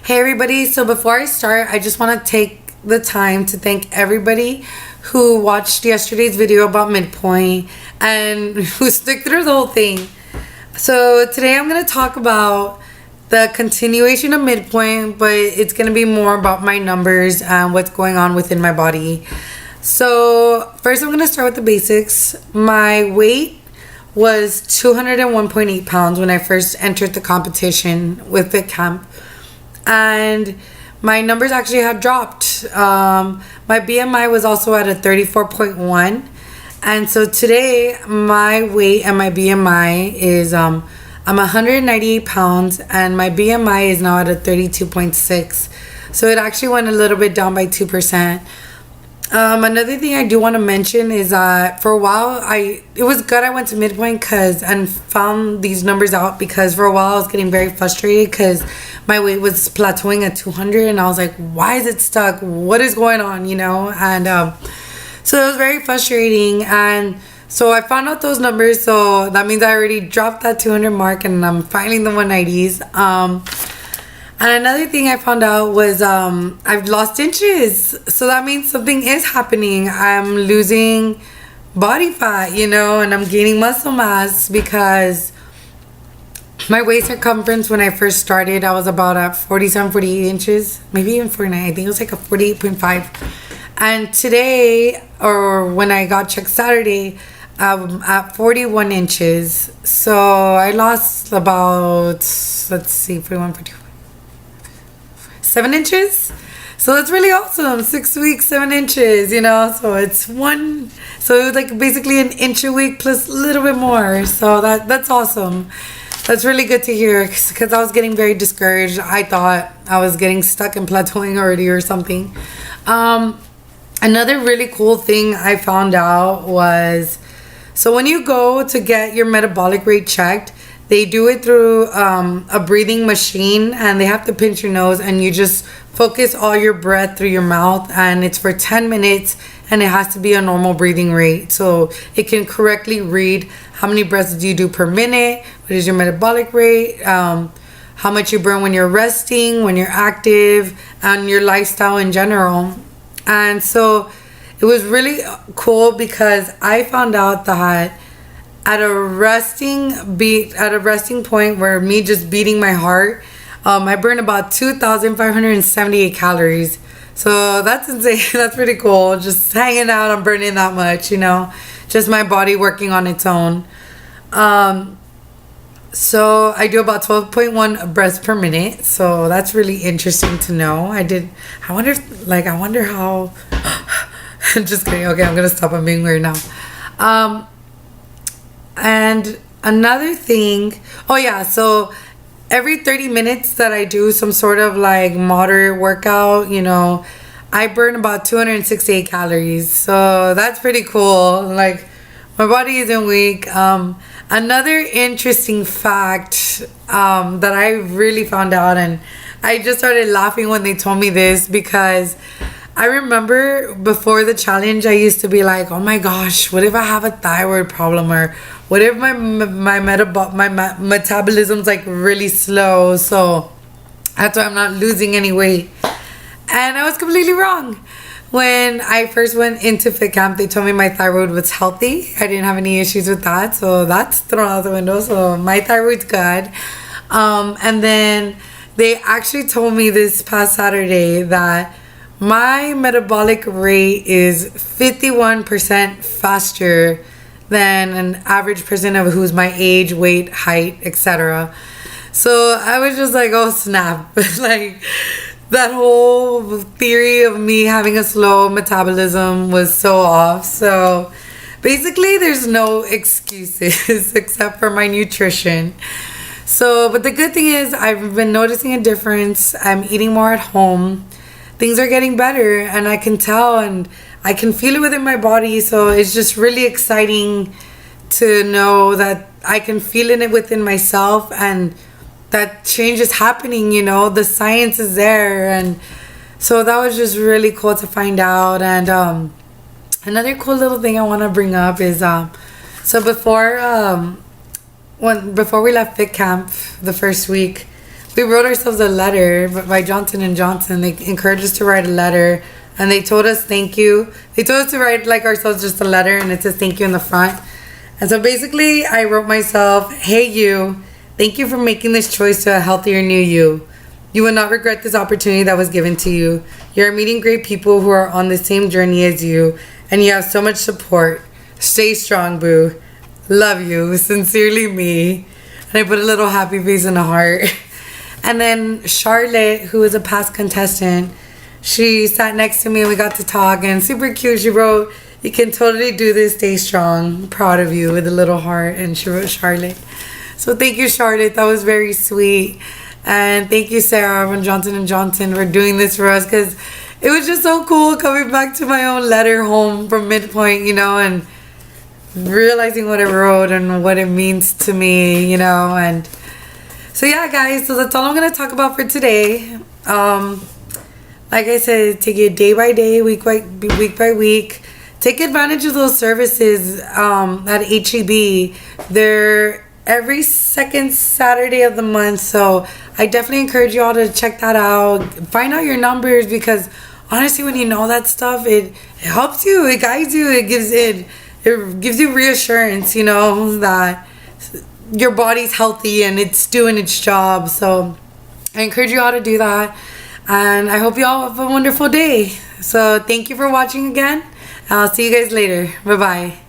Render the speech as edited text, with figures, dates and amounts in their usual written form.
Hey everybody, so before I start, I just want to take the time to thank everybody who watched yesterday's video about midpoint and who stuck through the whole thing. So today I'm going to talk about the continuation of midpoint, but it's going to be more about my numbers and what's going on within my body. So first I'm going to start with the basics. My weight was 201.8 pounds when I first entered the competition with Fit Camp. And my numbers actually had dropped. My BMI was also at a 34.1. And so today my weight and my BMI is I'm 198 pounds and my BMI is now at a 32.6. So it actually went a little bit down by 2%. Another thing I do want to mention is that for a while it was good I went to midpoint and found these numbers out, because for a while I was getting very frustrated because my weight was plateauing at 200 and I was like, why is it stuck? What is going on, And so it was very frustrating, and so I found out those numbers, so that means I already dropped that 200 mark and I'm finding the 190s. And another thing I found out was I've lost inches. So that means something is happening. I'm losing body fat, and I'm gaining muscle mass, because my waist circumference when I first started, I was about at 47, 48 inches, maybe even 49. I think it was like a 48.5. And today, or when I got checked Saturday, I'm at 41 inches. So I lost about, 41, 42. 7 inches. So that's really awesome. 6 weeks, 7 inches, so it's so it was like basically an inch a week plus a little bit more. So that's awesome. That's really good to hear, because I was getting very discouraged. I thought I was getting stuck and plateauing already or something. Another really cool thing I found out was, so when you go to get your metabolic rate checked, they do it through a breathing machine, and they have to pinch your nose, and you just focus all your breath through your mouth, and it's for 10 minutes, and it has to be a normal breathing rate. So it can correctly read how many breaths do you do per minute, what is your metabolic rate, how much you burn when you're resting, when you're active, and your lifestyle in general. And so it was really cool, because I found out that at a resting point where me just beating my heart, I burn about 2,578 calories. So that's insane. That's pretty cool. Just hanging out, I'm burning that much, just my body working on its own. So I do about 12.1 breaths per minute. So that's really interesting to know. I wonder how, just kidding. Okay, I'm going to stop. I'm being weird now. And another thing, so every 30 minutes that I do some sort of like moderate workout, I burn about 268 calories. So that's pretty cool. Like, my body isn't weak. Another interesting fact that I really found out, and I just started laughing when they told me this, because I remember before the challenge, I used to be like, oh my gosh, what if I have a thyroid problem, or what if my metabolism's like really slow, so that's why I'm not losing any weight. And I was completely wrong. When I first went into Fit Camp, they told me my thyroid was healthy. I didn't have any issues with that, so that's thrown out the window. So my thyroid's good. And then they actually told me this past Saturday that my metabolic rate is 51% faster than an average person of who's my age, weight, height, etc. So I was just like, oh snap. Like, that whole theory of me having a slow metabolism was so off. So basically there's no excuses except for my nutrition. So, but the good thing is I've been noticing a difference. I'm eating more at home. Things are getting better, and I can tell, and I can feel it within my body. So it's just really exciting to know that I can feel it within myself, and that change is happening, the science is there. And so that was just really cool to find out. And another cool little thing I want to bring up is so before we left Fit Camp the first week, we wrote ourselves a letter by Johnson and Johnson. They encouraged us to write a letter, and they told us thank you. They told us to write like ourselves just a letter, and it says thank you in the front. And so basically, I wrote myself, "Hey you, thank you for making this choice to a healthier new you. You will not regret this opportunity that was given to you. You are meeting great people who are on the same journey as you, and you have so much support. Stay strong, boo. Love you. Sincerely, me." And I put a little happy face and a heart. And then Charlotte, who was a past contestant, she sat next to me and we got to talk, and super cute. She wrote, "You can totally do this. Stay strong. Proud of you," with a little heart. And she wrote Charlotte. So thank you, Charlotte. That was very sweet. And thank you, Sarah from Johnson & Johnson, for doing this for us, because it was just so cool coming back to my own letter home from Midpoint, you know, and realizing what I wrote and what it means to me, you know. And so yeah, guys, so that's all I'm going to talk about for today. Like I said, take it day by day, week by week. Take advantage of those services at HEB. They're every second Saturday of the month, so I definitely encourage you all to check that out. Find out your numbers, because honestly, when you know that stuff, it helps you, it guides you, it gives you reassurance, you know, that your body's healthy and it's doing its job. So I encourage you all to do that, and I hope you all have a wonderful day. So thank you for watching again. I'll see you guys later. Bye bye.